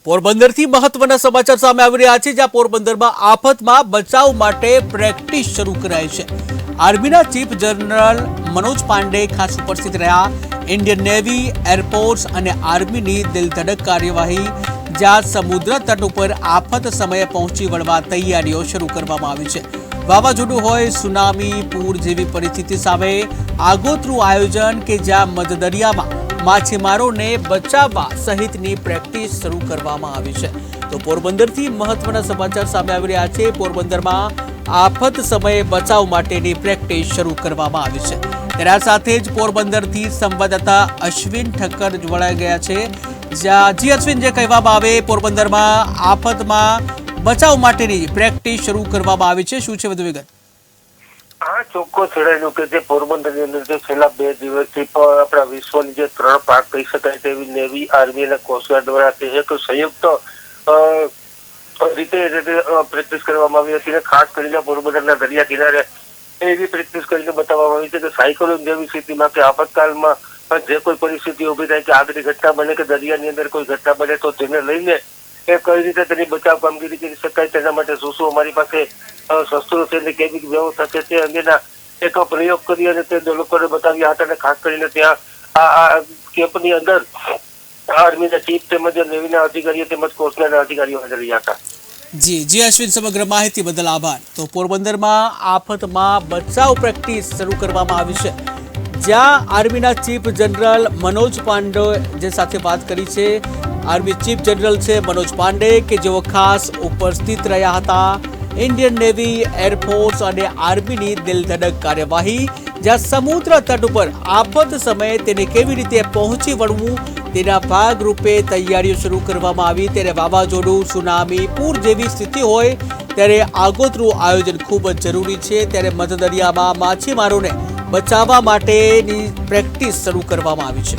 પોરબંદરથી મહત્વના સમાચાર સામે આવી રહ્યા છે, જ્યાં પોરબંદરમાં આફતમાં બચાવ માટે પ્રેક્ટિસ શરૂ કરાઈ છે। આર્મીના ચીફ જનરલ મનોજ પાંડે ખાસ ઉપસ્થિત રહ્યા। ઇન્ડિયન નેવી, એરફોર્સ અને આર્મીની દિલધડક કાર્યવાહી, જ્યાં સમુદ્ર તટ ઉપર આફત સમયે પહોંચી વળવા તૈયારીઓ શરૂ કરવામાં આવી છે। વાવાઝોડું હોય, સુનામી, પૂર જેવી પરિસ્થિતિ સામે આગોતરું આયોજન કે જ્યાં મધદરિયામાં માછીમારોને બચાવવા સહિતની પ્રેક્ટિસ શરૂ કરવામાં આવી છે। તો પોરબંદરથી મહત્વના સમાચાર સામે આવી રહ્યા છે। પોરબંદરમાં આફત સમયે બચાવ માટેની પ્રેક્ટિસ શરૂ કરવામાં આવી છે। તેના સાથે જ પોરબંદરથી સંવાદદાતા અશ્વિન ઠક્કર જોડાઈ ગયા છે। જી અશ્વિન, જે કહેવામાં આવે પોરબંદરમાં આફતમાં બચાવ માટેની પ્રેક્ટિસ શરૂ કરવામાં આવી છે, શું છે વધુ વિગત? હા, ચોખ્ખું છેડાયેલું કે જે પોરબંદરની અંદર જે છેલ્લા 2 દિવસથી આપણા વિશ્વની જે 3 પાક કહી શકાય તેવી નેવી, આર્મી અને કોસ્ટગાર્ડ દ્વારા એક સંયુક્ત રીતે પ્રેક્ટિસ કરવામાં આવી હતી। ખાસ કરીને પોરબંદરના દરિયા કિનારે એવી પ્રેક્ટિસ કરીને બતાવવામાં આવી છે કે સાયક્લોન જેવી સ્થિતિમાં કે આફતકાલમાં જે કોઈ પરિસ્થિતિ ઉભી થાય કે આગની ઘટના બને કે દરિયાની અંદર કોઈ ઘટના બને તો તેને લઈને કઈ રીતે તેની બચાવ કામગીરી કરી શકાય, તેના માટે શું અમારી પાસે શસ્ત્રો છે અને કેવી વ્યવસ્થા છે તે અંગેના એક પ્રયોગ કરી અને તે લોકોને બતાવ્યા હતા। અને ખાસ કરીને ત્યાં આ કેમ્પની અંદર આર્મીના ચીફ તેમજ નેવીના અધિકારીઓ તેમજ કોસ્ટગાર્ડના અધિકારીઓ હાજર રહ્યા હતા। જી અશ્વિન, સમગ્ર માહિતી બદલ આભાર। તો પોરબંદરમાં આફતમાં બચાવ પ્રેક્ટિસ શરૂ કરવામાં આવી છે, જ્યાં આર્મીના ચીફ જનરલ મનોજ પાંડે જે સાથે વાત કરી છે। આર્મી ચીફ જનરલ છે મનોજ પાંડે, કે જેઓ ખાસ ઉપસ્થિત રહ્યા હતા। ઇન્ડિયન નેવી, એરફોર્સ અને આર્મીની દિલધડક કાર્યવાહી, જ્યાં સમુદ્ર તટ ઉપર આફત સમયે તેને કેવી રીતે પહોંચી વળવું તેના ભાગરૂપે તૈયારીઓ શરૂ કરવામાં આવી। ત્યારે વાવાઝોડું, સુનામી, પૂર જેવી સ્થિતિ હોય ત્યારે આગોતરું આયોજન ખૂબ જ જરૂરી છે। ત્યારે મધદરિયામાં માછીમારોને બચાવવા માટેની પ્રેક્ટિસ શરૂ કરવામાં આવી છે।